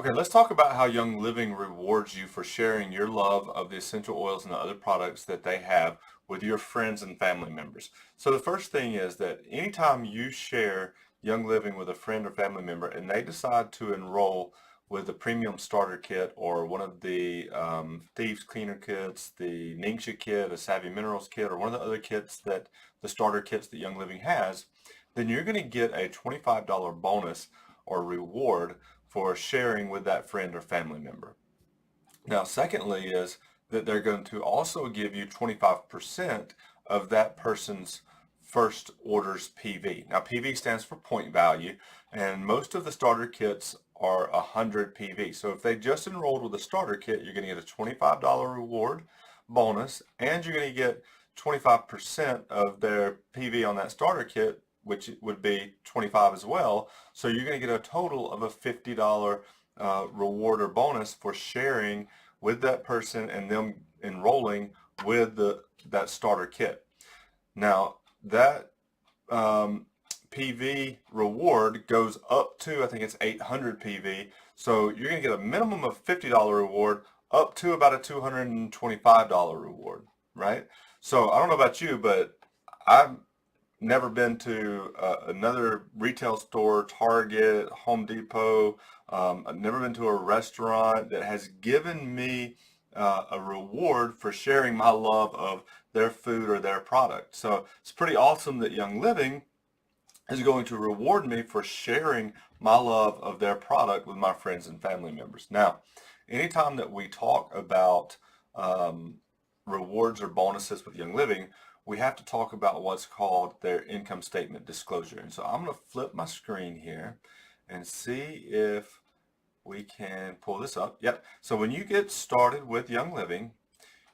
Okay, let's talk about how Young Living rewards you for sharing your love of the essential oils and the other products that they have with your friends and family members. So the first thing is that anytime you share Young Living with a friend or family member and they decide to enroll with the Premium Starter Kit or one of the Thieves Cleaner Kits, the Ningxia Kit, a Savvy Minerals Kit, or one of the other kits that the starter kits that Young Living has, then you're going to get a $25 bonus or reward for sharing with that friend or family member. Now, secondly is that they're going to also give you 25% of that person's first order's PV. Now, PV stands for point value, and most of the starter kits are 100 PV. So if they just enrolled with a starter kit, you're going to get a $25 reward bonus, and you're going to get 25% of their PV on that starter kit, which would be 25 as well. So you're going to get a total of a $50 reward or bonus for sharing with that person and them enrolling with that starter kit. Now that PV reward goes up to, I think it's 800 PV. So you're going to get a minimum of $50 reward up to about a $225 reward, right? So I don't know about you, but I've never been to another retail store, Target, Home Depot. I've never been to a restaurant that has given me a reward for sharing my love of their food or their product. So it's pretty awesome that Young Living is going to reward me for sharing my love of their product with my friends and family members. Now, anytime that we talk about rewards or bonuses with Young Living, we have to talk about what's called their income statement disclosure. And so I'm going to flip my screen here and see if we can pull this up. Yep. So when you get started with Young Living,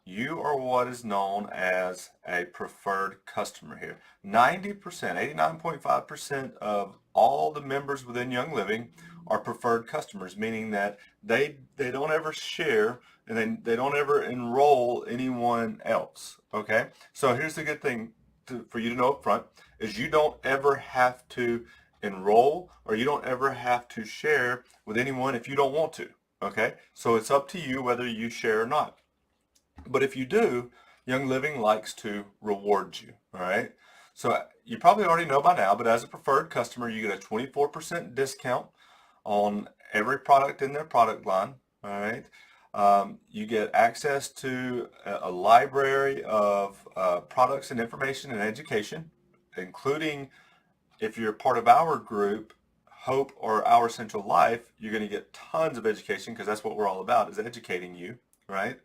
you are what is known as a preferred customer here. 90%, 89.5% of all the members within Young Living are preferred customers, meaning that they don't ever share and they don't ever enroll anyone else. Okay? So here's the good thing for you to know up front is you don't ever have to enroll or you don't ever have to share with anyone if you don't want to. Okay? So it's up to you whether you share or not. But if you do, Young Living likes to reward you, all right? So you probably already know by now, but as a preferred customer, you get a 24% discount on every product in their product line, all right? You get access to a library of products and information and education, including if you're part of our group, Hope or Our Central Life, you're going to get tons of education because that's what we're all about is educating you, right?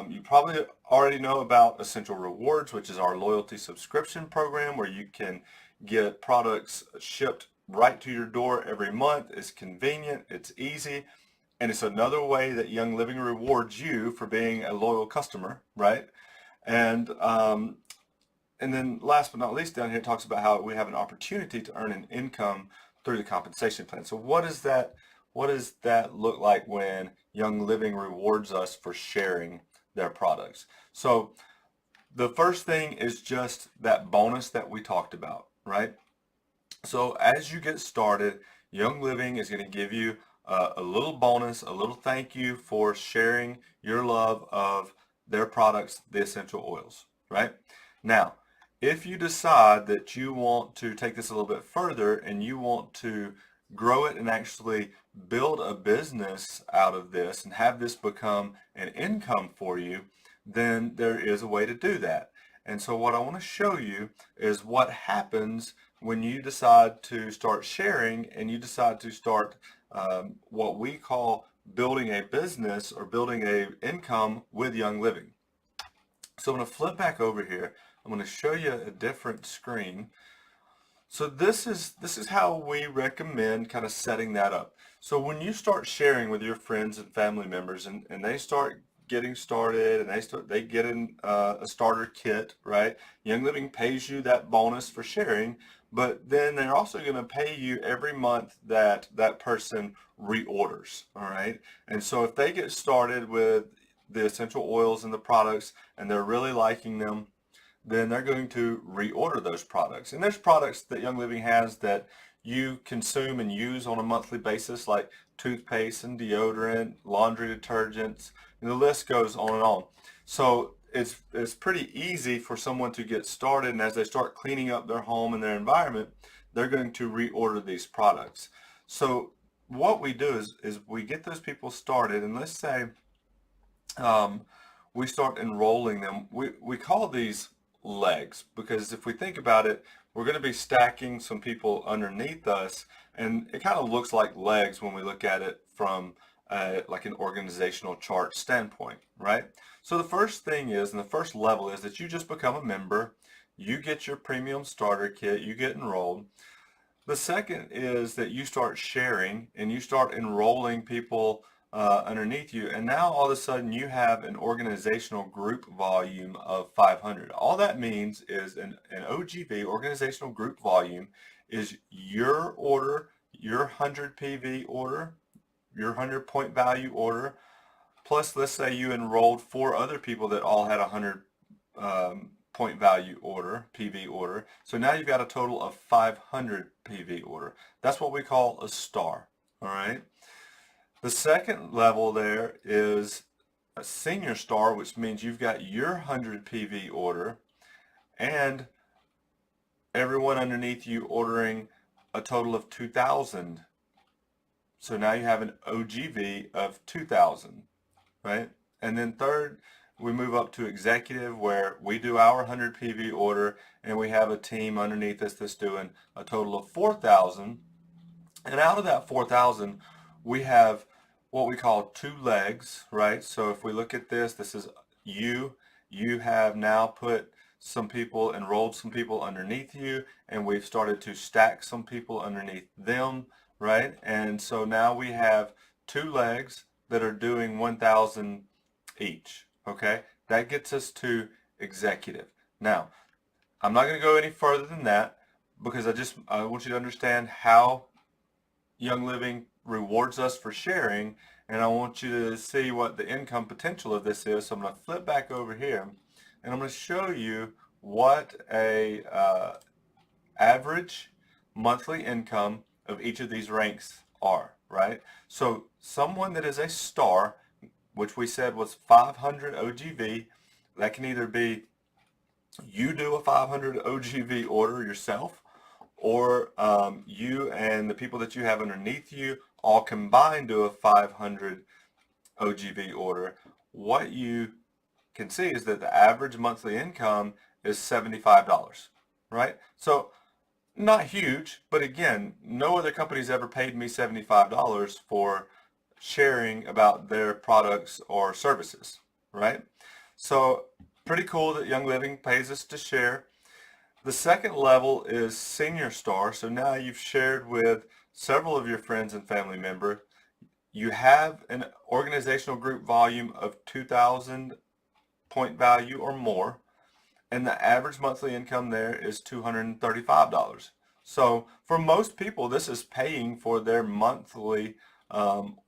You probably already know about Essential Rewards, which is our loyalty subscription program where you can get products shipped right to your door every month. It's convenient, it's easy, and it's another way that Young Living rewards you for being a loyal customer, right? And and then last but not least down here it talks about how we have an opportunity to earn an income through the compensation plan. So what does that look like when Young Living rewards us for sharing their products? So the first thing is just that bonus that we talked about, right? So as you get started, Young Living is going to give you a little bonus, a little thank you for sharing your love of their products, the essential oils, right? Now, if you decide that you want to take this a little bit further and you want to grow it and actually build a business out of this and have this become an income for you, then there is a way to do that. And so what I want to show you is what happens when you decide to start sharing and you decide to start what we call building a business or building a income with Young Living. So I'm going to flip back over here. I'm going to show you a different screen. So this is how we recommend kind of setting that up. So when you start sharing with your friends and family members and they start getting started and they get in a starter kit, right? Young Living pays you that bonus for sharing, but then they're also going to pay you every month that that person reorders, all right? And so if they get started with the essential oils and the products and they're really liking them, then they're going to reorder those products. And there's products that Young Living has that you consume and use on a monthly basis, like toothpaste and deodorant, laundry detergents, and the list goes on and on. So it's pretty easy for someone to get started, and as they start cleaning up their home and their environment, they're going to reorder these products. So what we do is we get those people started, and let's say um, we start enrolling them. We call these legs because if we think about it, we're going to be stacking some people underneath us, and it kind of looks like legs when we look at it from like an organizational chart standpoint, right? So the first thing is, and the first level is that you just become a member, you get your premium starter kit, you get enrolled. The second is that you start sharing and you start enrolling people underneath you, and now all of a sudden you have an organizational group volume of 500. All that means is an OGV, organizational group volume, is your order, your 100 PV order, your 100 point value order, plus let's say you enrolled 4 other people that all had a 100 point value order, PV order. So now you've got a total of 500 PV order. That's what we call a star, all right? The second level there is a senior star, which means you've got your 100 PV order and everyone underneath you ordering a total of 2,000. So now you have an OGV of 2,000, right? And then third, we move up to executive where we do our 100 PV order and we have a team underneath us that's doing a total of 4,000. And out of that 4,000, we have what we call 2 legs, right? So if we look at this, this is you. You have now put some people, enrolled some people underneath you, and we've started to stack some people underneath them, right? And so now we have 2 legs that are doing 1,000 each, okay? That gets us to executive. Now, I'm not going to go any further than that because I want you to understand how Young Living rewards us for sharing, and I want you to see what the income potential of this is. So I'm going to flip back over here, and I'm going to show you what a average monthly income of each of these ranks are, right? So someone that is a star, which we said was 500 OGV, that can either be you do a 500 OGV order yourself, or you and the people that you have underneath you all combined do a 500 OGV order. What you can see is that the average monthly income is $75, right? So not huge, but again, no other company's ever paid me $75 for sharing about their products or services, right? So pretty cool that Young Living pays us to share. The second level is senior star. So now you've shared with several of your friends and family members. You have an organizational group volume of 2,000 point value or more, and the average monthly income there is $235. So for most people, this is paying for their monthly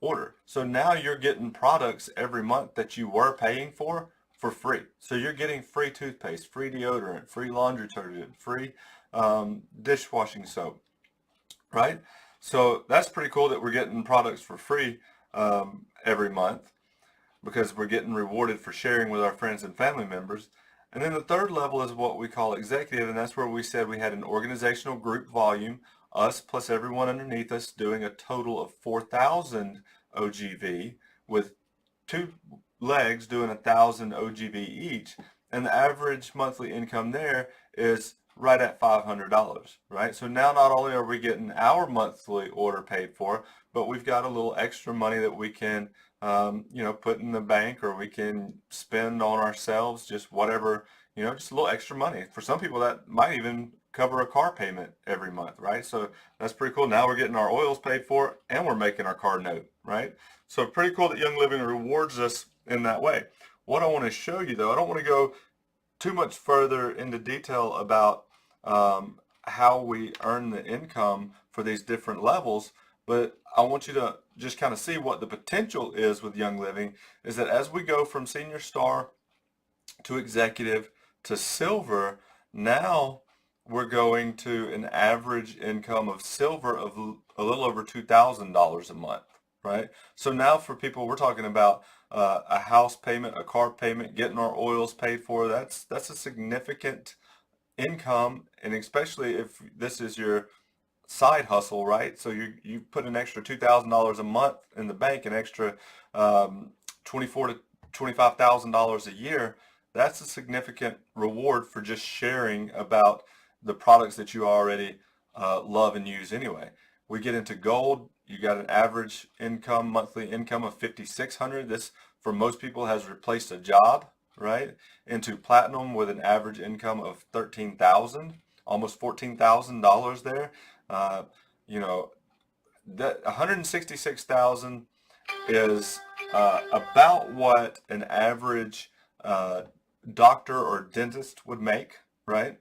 order. So now you're getting products every month that you were paying for free. So you're getting free toothpaste, free deodorant, free laundry detergent, free dishwashing soap, right? So that's pretty cool that we're getting products for free every month because we're getting rewarded for sharing with our friends and family members. And then the third level is what we call executive, and that's where we said we had an organizational group volume, us plus everyone underneath us doing a total of 4,000 OGV with 2 legs doing 1,000 OGV each, and the average monthly income there is right at $500, right? So now not only are we getting our monthly order paid for, but we've got a little extra money that we can put in the bank, or we can spend on ourselves, just whatever, just a little extra money. For some people that might even cover a car payment every month, right? So that's pretty cool. Now we're getting our oils paid for and we're making our car note, right? So pretty cool that Young Living rewards us in that way. What I want to show you though, I don't want to go too much further into detail about how we earn the income for these different levels, but I want you to just kind of see what the potential is with Young Living, is that as we go from senior star to executive to silver, now we're going to an average income of silver of a little over $2,000 a month, right? So now for people, we're talking about a house payment, a car payment, getting our oils paid for. That's a significant income, and especially if this is your side hustle, right? So you put an extra $2,000 a month in the bank, an extra 24 to $25,000 a year. That's a significant reward for just sharing about the products that you already love and use anyway. We get into gold. You got an average income, monthly income of $5,600. This, for most people, has replaced a job, right? Into platinum with an average income of $13,000, almost $14,000 there. You know, that 166,000 is about what an average doctor or dentist would make, right?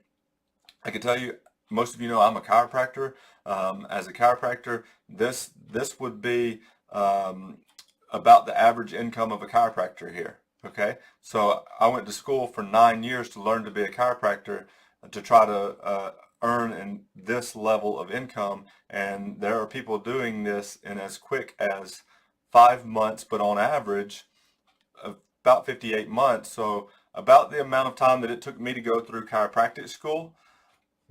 I can tell you, most of you know I'm a chiropractor. As a chiropractor, this would be about the average income of a chiropractor here. Okay, so I went to school for 9 years to learn to be a chiropractor, to try to earn in this level of income, and there are people doing this in as quick as 5 months, but on average about 58 months. So about the amount of time that it took me to go through chiropractic school,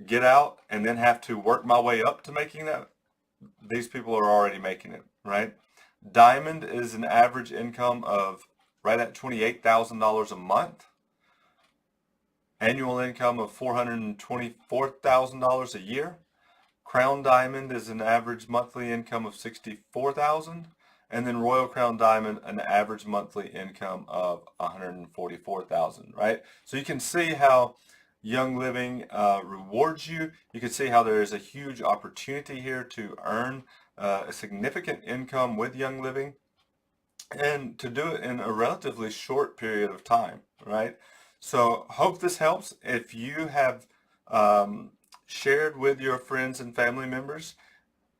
get out, and then have to work my way up to making that, these people are already making it, right? Diamond is an average income of right at $28,000 a month. Annual income of $424,000 a year. Crown Diamond is an average monthly income of $64,000. And then Royal Crown Diamond, an average monthly income of $144,000, right? So you can see how Young Living rewards you. You can see how there is a huge opportunity here to earn a significant income with Young Living, and to do it in a relatively short period of time, right? So hope this helps. If you have shared with your friends and family members,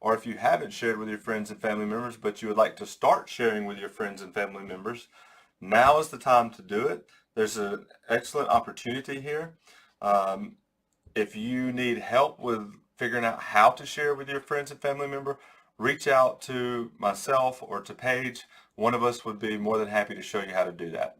or if you haven't shared with your friends and family members, but you would like to start sharing with your friends and family members, now is the time to do it. There's an excellent opportunity here. If you need help with figuring out how to share with your friends and family member, reach out to myself or to Paige. One of us would be more than happy to show you how to do that.